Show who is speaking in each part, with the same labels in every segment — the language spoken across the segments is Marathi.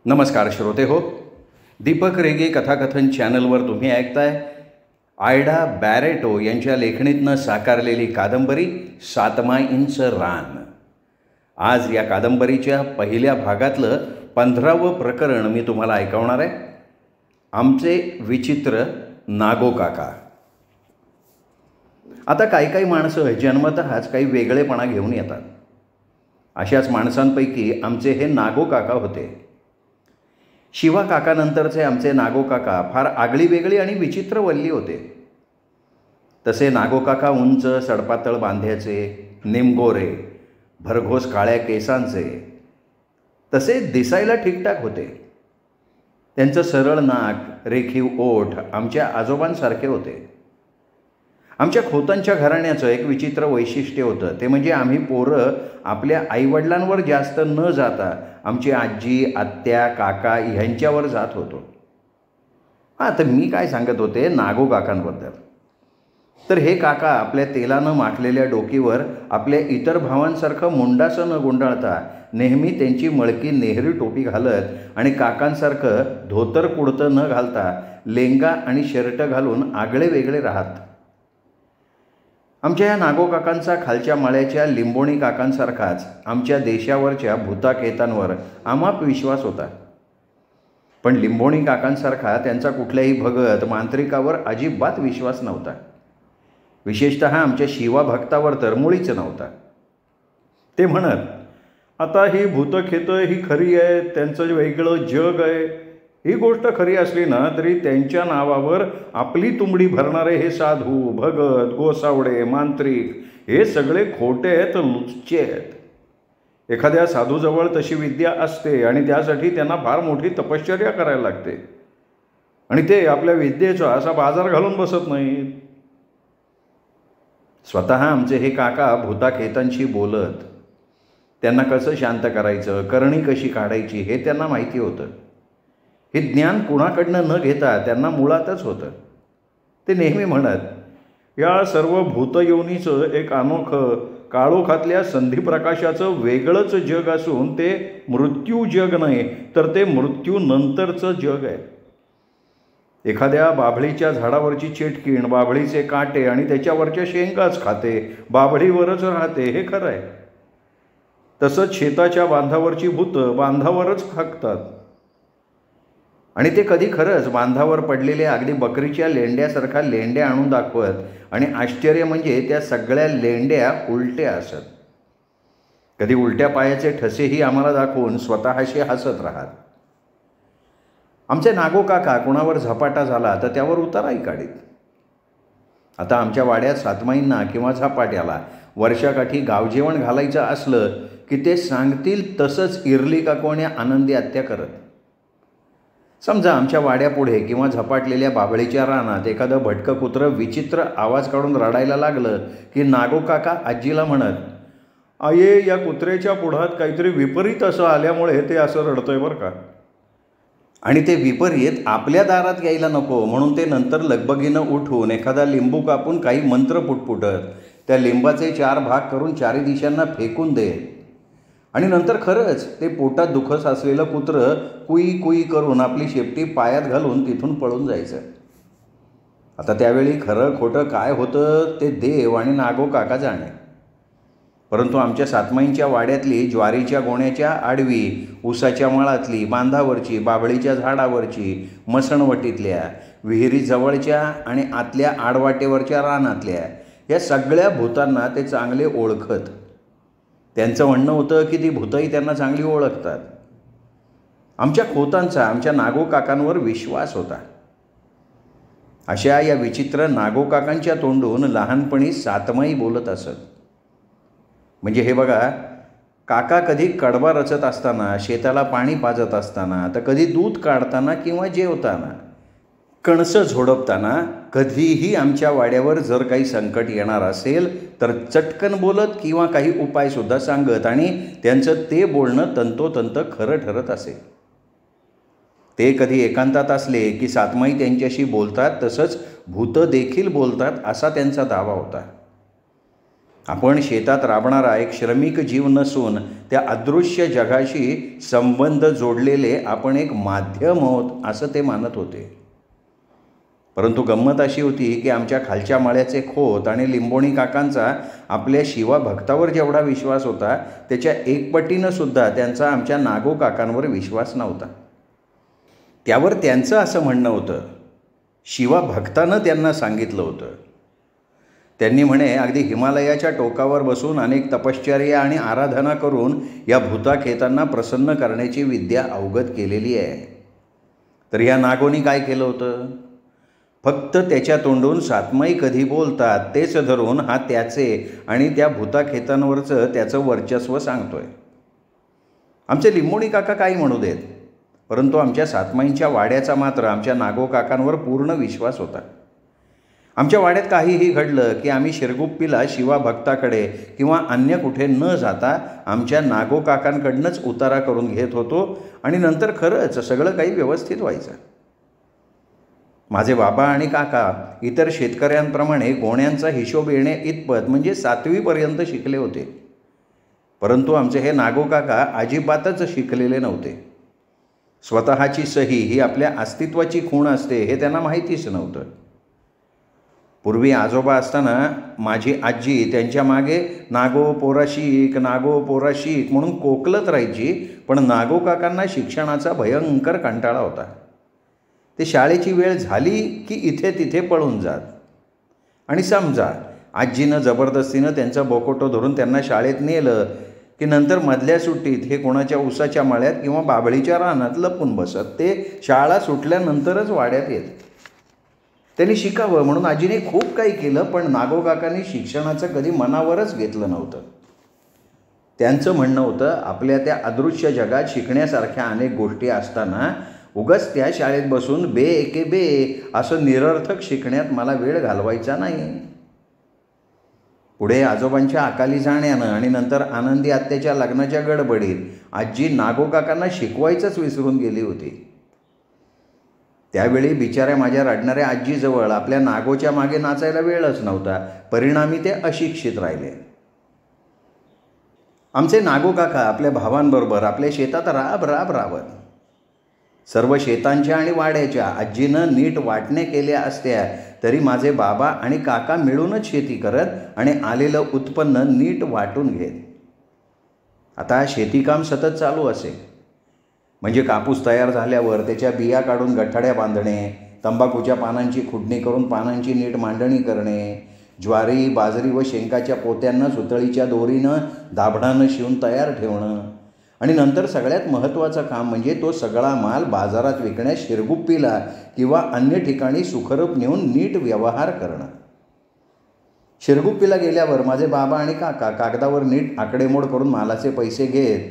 Speaker 1: नमस्कार श्रोते हो, दीपक रेगे कथाकथन चॅनलवर तुम्ही ऐकताय आयडा बॅरेटो यांच्या लेखणीतनं साकारलेली कादंबरी सातमाईंचं रान. आज या कादंबरीच्या पहिल्या भागातलं 15वं प्रकरण मी तुम्हाला ऐकवणार आहे. आमचे विचित्र नागो काका. आता काही माणसं जन्मतःच काही वेगळेपणा घेऊन येतात. अशाच माणसांपैकी आमचे हे नागो काका होते. शिवा काकानंतरचे आमचे नागो काका फार आगळी वेगळी आणि विचित्र वल्ली होते. तसे नागो काका उंच, सडपातळ बांध्याचे, निमगोरे, भरघोस काळ्या केसांचे, तसे दिसायला ठीकठाक होते. त्यांचं सरळ नाक, रेखीव ओठ आमच्या आजोबांसारखे होते. आमच्या खोतांच्या घराण्याचं एक विचित्र वैशिष्ट्य होतं, ते म्हणजे आम्ही पोरं आपल्या आईवडिलांवर जास्त न जाता आमची आजी, आत्या, काका ह्यांच्यावर जात होतो. तर मी काय सांगत होते नागो काकांबद्दल. तर हे काका आपल्या तेलानं माखलेल्या डोकीवर आपल्या इतर भावांसारखं मुंडासं न गुंडाळता नेहमी त्यांची मळकी नेहरी टोपी घालत आणि काकांसारखं धोतर कुडतं न घालता लेंगा आणि शर्ट घालून आगळे वेगळे राहत. आमच्या या नागो काकांचा खालच्या माळ्याच्या लिंबोणी काकांसारखाच आमच्या देशावरच्या भूताकेतांवर अमाप विश्वास होता. पण लिंबोणी काकांसारखा त्यांचा कुठल्याही भगत, मांत्रिकावर अजिबात विश्वास नव्हता. विशेषतः आमच्या शिवा भक्तावर तर मुळीच नव्हता. ते म्हणत, आता ही भूतखेतं ही खरी आहे, त्यांचं वेगळं जग आहे. ही गोष्ट खरी असली ना तरी त्यांच्या नावावर आपली तुंबडी भरणारे हे साधू, भगत, गोसावडे, मांत्रिक हे सगळे खोटे आहेत, लुच्चे आहेत. एखाद्या साधूजवळ तशी विद्या असते आणि त्यासाठी त्यांना फार मोठी तपश्चर्या करायला लागते आणि ते आपल्या विद्येचा असा बाजार घालून बसत नाहीत. स्वतः आमचे हे काका भूताखेतांशी बोलत, त्यांना कसं शांत करायचं, करणी कशी काढायची हे त्यांना माहिती होतं. हे ज्ञान कुणाकडनं न घेता त्यांना मुळातच होतं. ते नेहमी म्हणत, या सर्व भूतयोनीचं एक अनोखं काळोखातल्या संधिप्रकाशाचं वेगळंच जग असून ते मृत्यू जग नाही तर ते मृत्यूनंतरचं जग आहे. एखाद्या बाभळीच्या झाडावरची चेटकीण बाभळीचे काटे आणि त्याच्यावरच्या शेंगाच खाते, बाभळीवरच राहते, हे खरं आहे. तसंच शेताच्या बांधावरची भूतं बांधावरच खाकतात आणि ते कधी खरंच बांधावर पडलेल्या अगदी बकरीच्या लेंड्यासारखा लेंड्या आणून दाखवत आणि आश्चर्य म्हणजे त्या सगळ्या लेंड्या उलट्या असत. कधी उलट्या पायाचे ठसेही आम्हाला दाखवून स्वतःशी हसत राहत. आमचे नागो काका कुणावर झपाटा झाला तर त्यावर उताराही काढीत. आता आमच्या वाड्यात सातमाईंना किंवा झपाट्याला वर्षाकाठी गावजेवण घालायचं असलं की ते सांगतील तसंच इरली काकवण्या आनंदी आत्या करत. समजा आमच्या वाड्यापुढे किंवा झपाटलेल्या बाभळीच्या रानात एखादं भटकं कुत्रं विचित्र आवाज काढून रडायला लागलं की नागो काका आजीला म्हणत, आये या कुत्र्याच्या पुढात काहीतरी विपरीत असं आल्यामुळे ते असं रडतंय बरं का. आणि ते विपरीत आपल्या दारात यायला नको म्हणून ते नंतर लगबगीनं उठून एखादा लिंबू कापून काही मंत्र पुटपुटत त्या लिंबाचे 4 भाग करून 4 दिशांना फेकून दे आणि नंतर खरंच ते पोटात दुखत असलेलं कुत्रं कुई कुई करून आपली शेपटी पायात घालून तिथून पळून जायचं. आता त्यावेळी खरं खोटं काय होतं ते देव आणि नागो काका जाणे. परंतु आमच्या सातमाईंच्या वाड्यातली ज्वारीच्या गोण्याच्या आडवी, ऊसाच्या मळातली, बांधावरची, बाभळीच्या झाडावरची, मसणवटीतल्या, विहिरीजवळच्या आणि आतल्या आडवाटेवरच्या रानातल्या या सगळ्या भूतांना ते चांगले ओळखत. त्यांचं म्हणणं होतं की ती भूतही त्यांना चांगली ओळखतात. आमच्या खोतांचा आमच्या नागो काकांवर विश्वास होता. अशा या विचित्र नागो काकांच्या तोंडून लहानपणी सातमाई बोलत असत. म्हणजे हे बघा, काका कधी कडबा रचत असताना, शेताला पाणी पाजत असताना, तर कधी दूध काढताना किंवा जेवताना, कणसं झोडपताना, कधीही आमच्या वाड्यावर जर काही संकट येणार असेल तर चटकन बोलत किंवा काही उपायसुद्धा सांगत आणि त्यांचं ते बोलणं तंतोतंत खरं ठरत असे. ते कधी एकांतात असले की सातमाई त्यांच्याशी बोलतात तसंच भूतं देखील बोलतात असा त्यांचा दावा होता. आपण शेतात राबणारा एक श्रमिक जीव नसून त्या अदृश्य जगाशी संबंध जोडलेले आपण एक माध्यम आहोत असं ते मानत होते. परंतु गंमत अशी होती की आमच्या खालच्या माळ्याचे खोत आणि लिंबोणी काकांचा आपल्या शिवा भक्तावर जेवढा विश्वास होता त्याच्या एकपटीनं सुद्धा त्यांचा आमच्या नागो काकांवर विश्वास नव्हता. त्यावर त्यांचं असं म्हणणं होतं, शिवा भक्तानं त्यांना सांगितलं होतं. त्यांनी म्हणे अगदी हिमालयाच्या टोकावर बसून अनेक तपश्चर्या आणि आराधना करून या भूताखेतांना प्रसन्न करण्याची विद्या अवगत केलेली आहे. तर या नागोनी काय केलं होतं? फक्त त्याच्या तोंडून सातमाई कधी बोलतात तेच धरून हा त्याचे आणि त्या भूताखेतांवरचं त्याचं वर्चस्व सांगतोय. आमचे लिंबोणी काका काही म्हणू देत, परंतु आमच्या सातमाईंच्या वाड्याचा मात्र आमच्या नागो काकांवर पूर्ण विश्वास होता. आमच्या वाड्यात काहीही घडलं की आम्ही शिरगुप्पीला शिवा भक्ताकडे किंवा अन्य कुठे न जाता आमच्या नागो काकांकडनंच उतारा करून घेत होतो आणि नंतर खरंच सगळं काही व्यवस्थित व्हायचं. माझे बाबा आणि काका इतर शेतकऱ्यांप्रमाणे गोण्यांचा हिशोब येणे इतपत म्हणजे 7वीपर्यंत शिकले होते. परंतु आमचे हे नागो काका अजिबातच शिकलेले नव्हते. स्वतःची सही ही आपल्या अस्तित्वाची खूण असते हे त्यांना माहितीच नव्हतं. पूर्वी आजोबा असताना माझी आजी त्यांच्या मागे नागो पोरा शिक नागो पोरा शिक म्हणून कोकलत राहायची, पण नागो काकांना शिक्षणाचा भयंकर कंटाळा होता. ते शाळेची वेळ झाली की इथे तिथे पळून जात आणि समजा आजीनं जबरदस्तीनं त्यांचा बोकोटो धरून त्यांना शाळेत नेलं की नंतर मधल्या सुट्टीत हे कोणाच्या उसाच्या मळ्यात किंवा बाभळीच्या रानात लपून बसत. ते शाळा सुटल्यानंतरच वाड्यात येत. त्यांनी शिकावं म्हणून आजीने खूप काही केलं, पण नागो काकांनी शिक्षणाचं कधी मनावरच घेतलं नव्हतं. त्यांचं म्हणणं होतं आपल्या त्या अदृश्य जगात शिकण्यासारख्या अनेक गोष्टी असताना उगाच त्या शाळेत बसून बे एके बे असं निरर्थक शिकण्यात मला वेळ घालवायचा नाही. पुढे आजोबांच्या अकाली जाण्यानं आणि नंतर आनंदी आत्याच्या लग्नाच्या गडबडीत आजी नागो काकांना शिकवायचंच विसरून गेली होती. त्यावेळी बिचाऱ्या माझ्या रडणाऱ्या आजीजवळ आपल्या नागोच्या मागे नाचायला वेळच नव्हता. परिणामी ते अशिक्षित राहिले. आमचे नागो काका आपल्या भावांबरोबर आपल्या शेतात राबत. सर्व शेतांच्या आणि वाड्याच्या आजीनं नीट वाटणे केल्या असत्या तरी माझे बाबा आणि काका मिळूनच शेती करत आणि आलेलं उत्पन्न नीट वाटून घेत. आता शेतीकाम सतत चालू असे. म्हणजे कापूस तयार झाल्यावर त्याच्या बिया काढून गठ्ठाड्या बांधणे, तंबाखूच्या पानांची खुडणी करून पानांची नीट मांडणी करणे, ज्वारी बाजरी व शेंगाच्या पोत्यांना सुतळीच्या दोरीनं दाभडानं शिवून तयार ठेवणं आणि नंतर सगळ्यात महत्त्वाचं काम म्हणजे तो सगळा माल बाजारात विकण्यास शिरगुप्पीला किंवा अन्य ठिकाणी सुखरूप नेऊन नीट व्यवहार करणं. शिरगुप्पीला गेल्यावर माझे बाबा आणि काका कागदावर नीट आकडेमोड करून मालाचे पैसे घेत,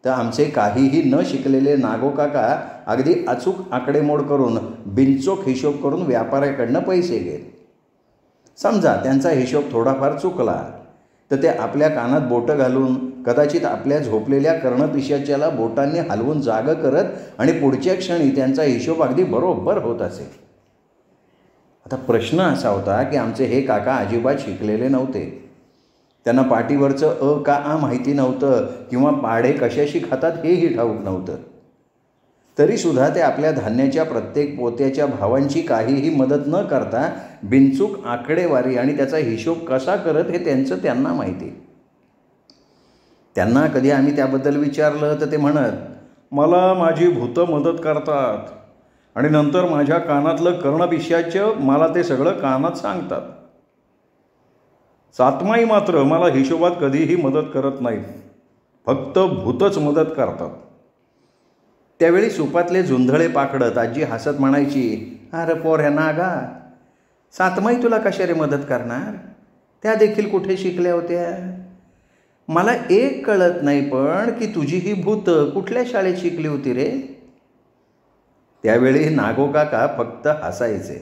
Speaker 1: तर आमचे काहीही न शिकलेले नागो काका अगदी अचूक आकडेमोड करून बिनचोक हिशोब करून व्यापाऱ्याकडनं पैसे घेत. समजा त्यांचा हिशोब थोडाफार चुकला तर ते आपल्या कानात बोटं घालून कदाचित आपल्या झोपलेल्या कर्णपिशाच्याला बोटांनी हलवून जागं करत आणि पुढच्या क्षणी त्यांचा हिशोब अगदी बरोबर होत असे. आता प्रश्न असा होता की आमचे हे काका अजिबात शिकलेले नव्हते. त्यांना पाटीवरचं अ का आ माहिती नव्हतं किंवा पाढे कशाशी खातात हेही ठाऊक नव्हतं. तरीसुद्धा ते आपल्या धान्याच्या प्रत्येक पोत्याच्या भावांची काहीही मदत न करता बिनचूक आकडेवारी आणि त्याचा हिशोब कसा करत हे त्यांना माहिती. त्यांना कधी आम्ही त्याबद्दल विचारलं तर ते म्हणत, मला माझी भूतं मदत करतात आणि नंतर माझ्या कानातलं कर्णपिशाचं मला ते सगळं कानात सांगतात. सातमाई मात्र मला हिशोबात कधीही मदत करत नाहीत, फक्त भूतच मदत करतात. त्यावेळी सुपातले झुंधळे पाकडत आजी हसत म्हणायची, अरे पोऱ्या नागा, सातमाई तुला कशाने मदत करणार? त्या देखील कुठे शिकल्या होत्या? मला एक कळत नाही पण की तुझी ही भूतं कुठल्या शाळेत शिकली होती रे? त्यावेळी नागो काका फक्त हसायचे.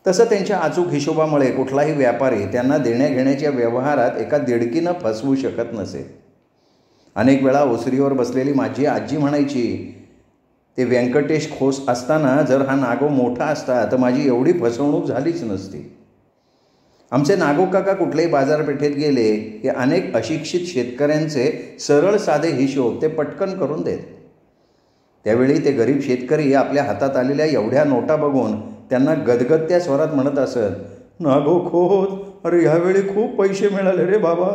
Speaker 1: तसं त्यांच्या अचूक हिशोबामुळे कुठलाही व्यापारी त्यांना देण्याघेण्याच्या व्यवहारात एका दिडकीनं फसवू शकत नसे. अनेक वेळा ओसरीवर बसलेली माझी आजी म्हणायची, ते व्यंकटेश खोस असताना जर हा नागो मोठा असता तर माझी एवढी फसवणूक झालीच नसती. आमचे नागोकाका कुठल्याही बाजारपेठेत गेले की अनेक अशिक्षित शेतकऱ्यांचे सरळ साधे हिशोब ते पटकन करून देत. त्यावेळी ते गरीब शेतकरी आपल्या हातात आलेल्या एवढ्या नोटा बघून त्यांना गदगदत्या स्वरात म्हणत असत, नागो खोत, अरे ह्यावेळी खूप पैसे मिळाले रे बाबा.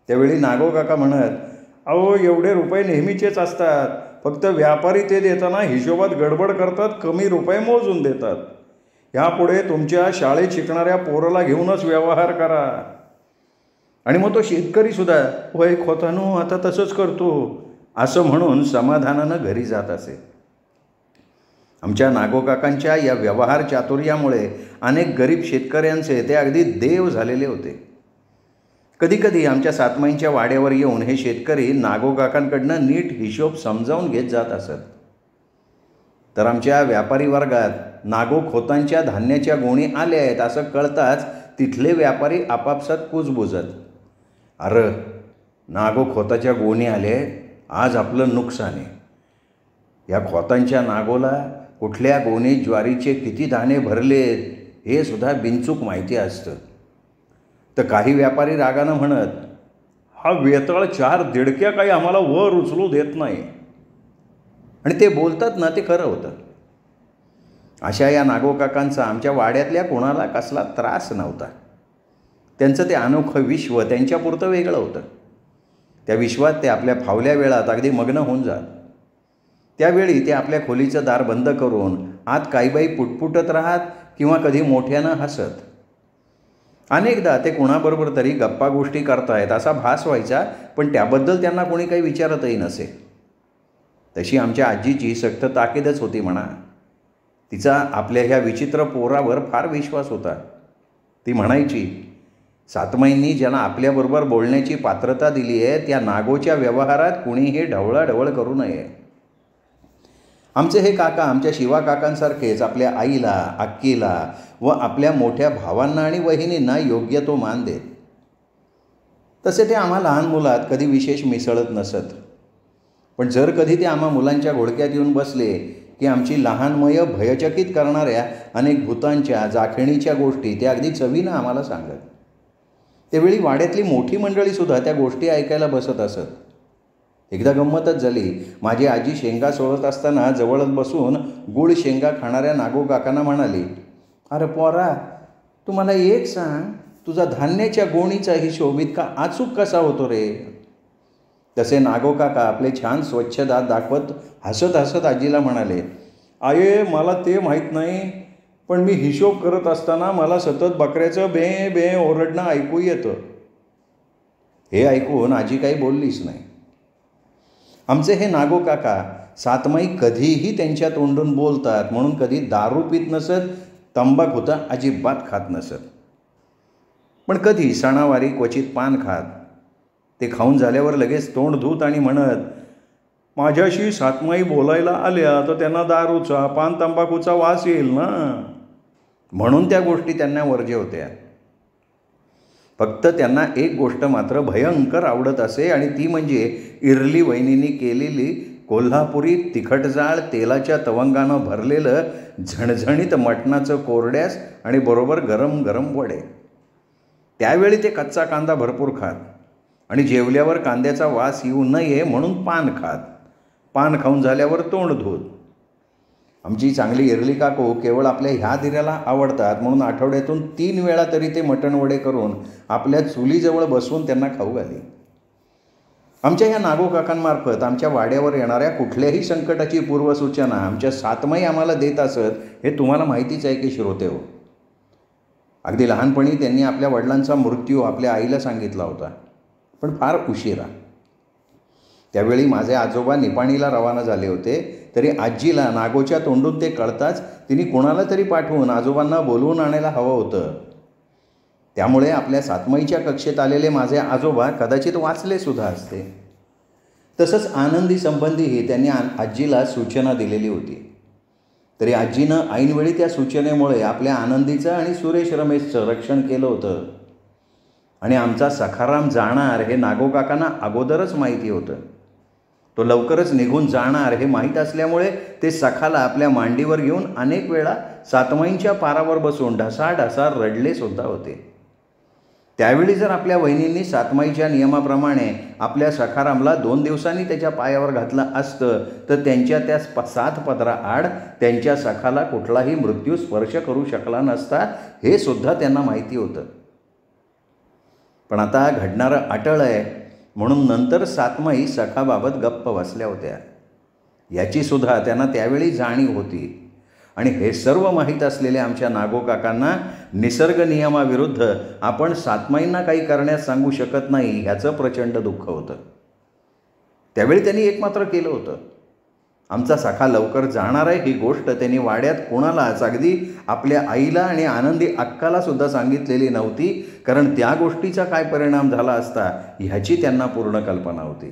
Speaker 1: त्यावेळी नागोकाका म्हणत, अहो एवढे रुपये नेहमीचेच असतात, फक्त व्यापारी ते देताना हिशोबात गडबड करतात, कमी रुपये मोजून देतात. ह्यापुढे तुमच्या शाळेत शिकणाऱ्या पोराला घेऊनच व्यवहार करा. आणि मग तो शेतकरीसुद्धा वय खोतानो आता तसंच करतो असं म्हणून समाधानानं घरी जात असे. आमच्या नागोकाकांच्या या व्यवहार चातुर्यामुळे अनेक गरीब शेतकऱ्यांचे ते अगदी देव झालेले होते. कधीकधी आमच्या सातमाईंच्या वाड्यावर येऊन हे शेतकरी नागोकाकांकडनं नीट हिशोब समजावून घेत जात असत. तर आमच्या व्यापारी वर्गात नागो खोतांच्या धान्याच्या गोणी आल्या आहेत असं कळताच तिथले व्यापारी आपापसात कुजबुजत, अरे नागो खोताच्या गोणी आले, आज आपलं नुकसान आहे. या खोतांच्या नागोला कुठल्या गोणीत ज्वारीचे किती दाणे भरलेत हे सुद्धा बिनचूक माहिती असतं. तर काही व्यापारी रागानं म्हणत, हा वेताळ 4 दिडक्या काही आम्हाला वर उचलू देत नाही. आणि ते बोलतात ना, ते खरं होतं. अशा या नागोकाकांचा आमच्या वाड्यातल्या कोणाला कसला त्रास नव्हता. त्यांचं ते अनोखं विश्व त्यांच्यापुरतं वेगळं होतं. त्या विश्वात ते आपल्या फावल्या वेळात अगदी मग्न होऊन जात. त्यावेळी ते आपल्या खोलीचं दार बंद करून आत काहीबाई पुटपुटत राहत किंवा कधी मोठ्यानं हसत. अनेकदा ते कुणाबरोबर तरी गप्पा गोष्टी करतायत असा भास व्हायचा, पण त्याबद्दल त्यांना कोणी काही विचारतही नसे. तशी आमच्या आजीची सक्त ताकीदच होती म्हणा. तिचा आपल्या ह्या विचित्र पोरावर फार विश्वास होता. ती म्हणायची, सातमाईंनी ज्यांना आपल्याबरोबर बोलण्याची पात्रता दिली आहे त्या नागोच्या व्यवहारात कुणीही ढवळाढवळ करू नये. आमचे हे काका आमच्या शिवा काकांसारखेच आपल्या आईला, अक्कीला व आपल्या मोठ्या भावांना आणि वहिनींना योग्य तो मान देत. तसे ते आम्हा लहान मुलात कधी विशेष मिसळत नसत. पण जर कधी ते आम्हा मुलांच्या घोडक्यात येऊन बसले की आमची लहानमय भयचकित करणाऱ्या अनेक भूतांच्या जाखणीच्या गोष्टी ते अगदी चवीनं आम्हाला सांगत. त्यावेळी वाड्यातली मोठी मंडळीसुद्धा त्या गोष्टी ऐकायला बसत असत. एकदा गंमतच झाली. माझी आजी शेंगा सोलत असताना जवळच बसून गुळ शेंगा खाणाऱ्या नागोकाकांना म्हणाली, अरे पोरा, तू मला एक सांग, तुझा धान्याच्या गोणीचा हिशोब इतका अचूक कसा होतो रे? तसे नागोकाका आपले छान स्वच्छ दात दाखवत हसत हसत आजीला म्हणाले, आये मला ते माहीत नाही, पण मी हिशोब करत असताना मला सतत बकऱ्याचं बे बे ओरडणं ऐकू येतं. हे ऐकून आजी काही बोललीच नाही. आमचे हे नागोकाका सातमाई कधीही त्यांच्या तोंडून बोलतात म्हणून कधी दारू पित नसत, तंबाखू तर अजिबात खात नसत. पण कधी सणावारी क्वचित पान खात. ते खाऊन झाल्यावर लगेच तोंड धूत आणि म्हणत, माझ्याशी सातमाई बोलायला आल्या तर त्यांना दारूचा पान तंबाखूचा वास येईल ना, म्हणून त्या गोष्टी त्यांना वर्ज्य होत्या. फक्त त्यांना एक गोष्ट मात्र भयंकर आवडत असे आणि ती म्हणजे इरली वहिनींनी केलेली कोल्हापुरी तिखटजाळ तेलाच्या तवंगानं भरलेलं झणझणीत मटणाचं कोरड्यास आणि बरोबर गरम गरम वडे. त्यावेळी ते कच्चा कांदा भरपूर खात आणि जेवल्यावर कांद्याचा वास येऊ नये म्हणून पान खात. पान खाऊन झाल्यावर तोंड धुत. आमची चांगली इरली काकू केवळ आपल्या ह्या दिऱ्याला आवडतात म्हणून आठवड्यातून 3 वेळा तरी ते मटण वडे करून आपल्या चुलीजवळ बसवून त्यांना खाऊ घाली. आमच्या ह्या नागोकाकांमार्फत आमच्या वाड्यावर येणाऱ्या कुठल्याही संकटाची पूर्वसूचना आमच्या सातमाई आम्हाला देत असत, हे तुम्हाला माहितीच आहे की श्रोते हो. अगदी लहानपणी त्यांनी आपल्या वडिलांचा मृत्यू आपल्या आईला सांगितला होता, पण फार उशिरा. त्यावेळी माझे आजोबा निपाणीला रवाना झाले होते, तरी आजीला नागोच्या तोंडून ते कळताच तिने कोणाला तरी पाठवून आजोबांना बोलवून आणायला हवं होतं. त्यामुळे आपल्या सातमाईच्या कक्षेत आलेले माझे आजोबा कदाचित वाचले सुद्धा असते. तसंच आनंदी संबंधीही त्यांनी आजीला सूचना दिलेली होती. तरी आजीनं ऐनवेळी त्या सूचनेमुळे आपल्या आनंदीचं आणि सुरेश रमेशचं रक्षण केलं होतं. आणि आमचा सखाराम जाणार हे नागोकाकांना अगोदरच माहिती होतं. तो लवकरच निघून जाणार हे माहीत असल्यामुळे ते सखाला आपल्या मांडीवर घेऊन अनेक वेळा सातमाईंच्या पारावर बसून ढसाढसा रडले सुद्धा होते. त्यावेळी जर आपल्या वहिनींनी सातमाईच्या नियमाप्रमाणे आपल्या सखारामला 2 दिवसांनी त्याच्या पायावर घातलं असतं तर त्यांच्या त्या 7 पदराआड त्यांच्या सखाला कुठलाही मृत्यू स्पर्श करू शकला नसता हे सुद्धा त्यांना माहिती होतं. पण आता घडणारं अटळ आहे म्हणून नंतर सातमाई सखाबाबत गप्प बसल्या होत्या याची सुद्धा त्यांना त्यावेळी जाणीव होती. आणि हे सर्व माहीत असलेल्या आमच्या नागोकाकांना निसर्ग नियमाविरुद्ध आपण सातमाईंना काही करण्यास सांगू शकत नाही ह्याचं प्रचंड दुःख होतं. त्यावेळी त्यांनी एक मात्र केलं होतं. आमचा सखा लवकर जाणार आहे ही गोष्ट त्यांनी वाड्यात कोणालाच, अगदी आपल्या आईला आणि आनंदी अक्काला सुद्धा सांगितलेली नव्हती, कारण त्या गोष्टीचा काय परिणाम झाला असता ह्याची त्यांना पूर्ण कल्पना होती.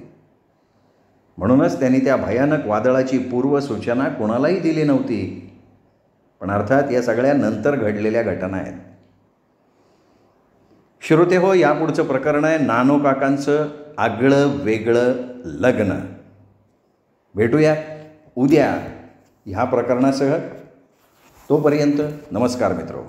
Speaker 1: म्हणूनच त्यांनी त्या भयानक वादळाची पूर्वसूचना कोणालाही दिली नव्हती. पण अर्थात या सगळ्या नंतर घडलेल्या घटना आहेत. श्रोते हो, यापुढचं प्रकरण आहे नानोकाकांचं आगळं वेगळं लग्न. भेटूया उद्या ह्या प्रकरणासह. तोपर्यंत नमस्कार मित्रो.